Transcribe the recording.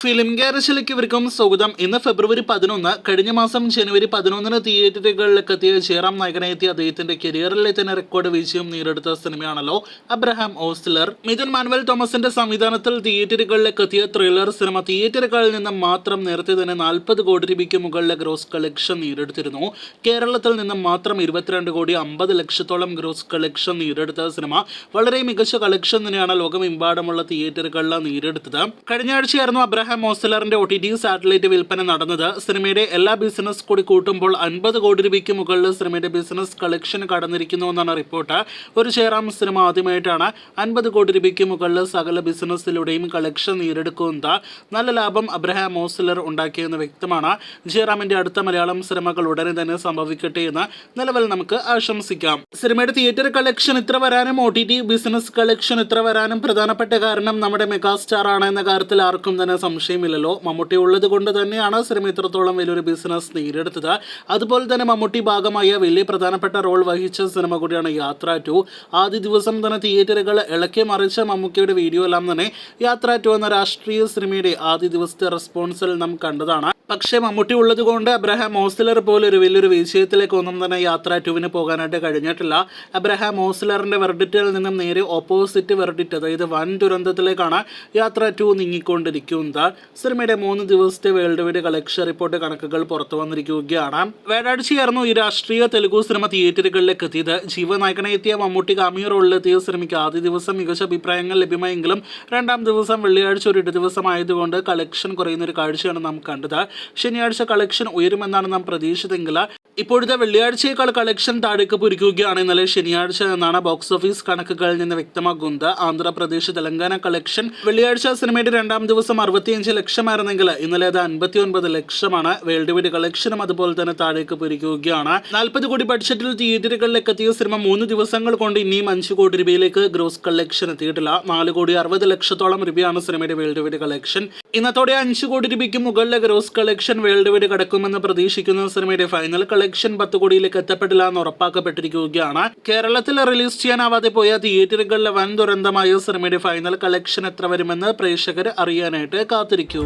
Film ഗാരേജിലേക്ക് ഇവർക്കും സ്വാഗതം. ഇന്ന് ഫെബ്രുവരി 11. കഴിഞ്ഞ മാസം ജനുവരി 11 തിയേറ്ററുകളിലേക്ക് എത്തിയ ജയറാം നായകനെത്തിയ അദ്ദേഹത്തിന്റെ കരിയറിലെ തന്നെ റെക്കോർഡ് വിജയം നേടിയെടുത്ത സിനിമയാണല്ലോ അബ്രഹാം ഓസ്ലർ. മിഥുൻ മാനുവൽ തോമസിന്റെ സംവിധാനത്തിൽ തിയേറ്ററുകളിലേക്ക് എത്തിയ ത്രില്ലർ സിനിമ തിയേറ്ററുകളിൽ നിന്ന് മാത്രം നേരത്തെ തന്നെ 40 കോടി രൂപയ്ക്ക് മുകളിലെ ഗ്രോസ് കളക്ഷൻ നേടിയെടുത്തിരുന്നു. കേരളത്തിൽ നിന്നും മാത്രം 22 കോടി 50 ലക്ഷത്തോളം ഗ്രോസ് കളക്ഷൻ നേടിയെടുത്ത സിനിമ വളരെ മികച്ച കളക്ഷൻ തന്നെയാണ് ലോകമെമ്പാടുമുള്ള തിയേറ്ററുകളിൽ നേടിയെടുത്തത്. കഴിഞ്ഞ ആഴ്ചയായിരുന്നു അബ്രഹാം ഓസ്ലറിന്റെ OTT സാറ്റലൈറ്റ് വിൽപ്പന നടന്നത്. സിനിമയുടെ എല്ലാ ബിസിനസ് കൂടി കൂട്ടുമ്പോൾ 50 കോടി രൂപയ്ക്ക് മുകളിൽ സിനിമയുടെ ബിസിനസ് കളക്ഷൻ കടന്നിരിക്കുന്നു എന്നാണ് റിപ്പോർട്ട്. ഒരു ജയറാം സിനിമ ആദ്യമായിട്ടാണ് 50 കോടി രൂപയ്ക്ക് മുകളിൽ സകല ബിസിനസ്സിലൂടെയും കളക്ഷൻ നേടിയെടുക്കുന്നത്. നല്ല ലാഭം അബ്രഹാം ഓസ്ലർ ഉണ്ടാക്കിയെന്ന് വ്യക്തമാണ്. ജയറാമിന്റെ അടുത്ത മലയാളം സിനിമകൾ ഉടനെ തന്നെ സംഭവിക്കട്ടെ എന്ന് നിലവിൽ നമുക്ക് ആശംസിക്കാം. സിനിമയുടെ തിയേറ്റർ കളക്ഷൻ ഇത്ര വരാനും OTT ബിസിനസ് കളക്ഷൻ ഇത്ര വരാനും പ്രധാനപ്പെട്ട കാരണം നമ്മുടെ മെഗാസ്റ്റാർ ആണ് എന്ന കാര്യത്തിൽ ആർക്കും തന്നെ സംശയമില്ലല്ലോ. മമ്മൂട്ടി ഉള്ളത് കൊണ്ട് തന്നെയാണ് സിനിമ ഇത്രത്തോളം വലിയൊരു ബിസിനസ് നേടിയെടുത്തത്. അതുപോലെ തന്നെ മമ്മൂട്ടി ഭാഗമായ വലിയ പ്രധാനപ്പെട്ട റോൾ വഹിച്ച സിനിമ കൂടിയാണ് യാത്ര 2. ആദ്യ ദിവസം തന്നെ തിയേറ്ററുകൾ ഇളക്കി മറിച്ച മമ്മൂക്കിയുടെ വീഡിയോ എല്ലാം തന്നെ യാത്ര 2 എന്ന രാഷ്ട്രീയ സിനിമയുടെ ആദ്യ ദിവസത്തെ റെസ്പോൺസിൽ നാം കണ്ടതാണ്. പക്ഷേ മമ്മൂട്ടി ഉള്ളത് കൊണ്ട് അബ്രഹാം ഓസ്ലർ പോലെ ഒരു വലിയൊരു വിജയത്തിലേക്ക് ഒന്നും തന്നെ യാത്ര 2 പോകാനായിട്ട് കഴിഞ്ഞിട്ടില്ല. അബ്രഹാം ഓസ്ലറിന്റെ വെർഡിറ്റിൽ നിന്നും നേരെ ഓപ്പോസിറ്റ് വെർഡിറ്റ്, അതായത് വൻ ദുരന്തത്തിലേക്കാണ് യാത്ര 2 നീങ്ങിക്കൊണ്ടിരിക്കുന്നത്. സിനിമയുടെ 3 ദിവസത്തെ വേൾഡ് വൈഡ് കളക്ഷൻ റിപ്പോർട്ട് കണക്കുകൾ പുറത്തു വന്നിരിക്കുകയാണ്. വ്യാഴാഴ്ചയായിരുന്നു ഈ രാഷ്ട്രീയ തെലുഗു സിനിമ തിയേറ്ററുകളിലേക്ക് എത്തിയത്. ജീവനായകനെ എത്തിയ മമ്മൂട്ടി കാമിയോ റോളിലെത്തിയ സിനിമയ്ക്ക് ആദ്യ ദിവസം മികച്ച അഭിപ്രായങ്ങൾ ലഭ്യമായെങ്കിലും രണ്ടാം ദിവസം വെള്ളിയാഴ്ച ഒരു ദിവസമായതുകൊണ്ട് കളക്ഷൻ കുറയുന്ന ഒരു കാഴ്ചയാണ് നാം കണ്ടത്. ശനിയാഴ്ച കളക്ഷൻ ഉയരുമെന്നാണ് നാം പ്രതീക്ഷിച്ചതെങ്കിൽ ഇപ്പോഴത്തെ വെള്ളിയാഴ്ചയേക്കാൾ കളക്ഷൻ താഴേക്ക് പൊരിക്കുകയാണ് ഇന്നലെ ശനിയാഴ്ച എന്നാണ് ബോക്സ് ഓഫീസ് കണക്കുകളിൽ നിന്ന് വ്യക്തമാക്കുന്നത്. ആന്ധ്രാപ്രദേശ് തെലങ്കാന കളക്ഷൻ വെള്ളിയാഴ്ച സിനിമയുടെ രണ്ടാം ദിവസം 65 ലക്ഷമായിരുന്നെങ്കിൽ ഇന്നലെ അത് 59 ലക്ഷമാണ്. വേൾഡ് വൈഡ് കളക്ഷനും അതുപോലെ തന്നെ താഴേക്ക് പൊരിക്കുകയാണ്. 40 കോടി ബഡ്ജറ്റിൽ തിയേറ്ററുകളിലേക്ക് എത്തിയ സിനിമ 3 ദിവസങ്ങൾ കൊണ്ട് ഇനിയും 5 കോടി രൂപയിലേക്ക് ഗ്രോസ് കളക്ഷൻ എത്തിയിട്ടില്ല. 4 കോടി 60 ലക്ഷത്തോളം രൂപയാണ് സിനിമയുടെ വേൾഡ് വൈഡ് കളക്ഷൻ. ഇന്നത്തോടെ 5 കോടി രൂപയ്ക്ക് മുകളിലെ ഗ്രോസ് കളക്ഷൻ വേൾഡ് വൈഡ് കടക്കുമെന്ന് പ്രതീക്ഷിക്കുന്ന സിനിമയുടെ ഫൈനൽ കളക്ഷൻ 10 കോടിയിലേക്ക് എത്തപ്പെട്ടില്ല എന്ന് ഉറപ്പാക്കപ്പെട്ടിരിക്കുകയാണ്. കേരളത്തിൽ റിലീസ് ചെയ്യാനാവാതെ പോയ തിയേറ്ററുകളിലെ വൻ ദുരന്തമായ സിനിമയുടെ ഫൈനൽ കളക്ഷൻ എത്ര വരുമെന്ന് പ്രേക്ഷകർ അറിയാനായിട്ട് കാത്തിരിക്കൂ.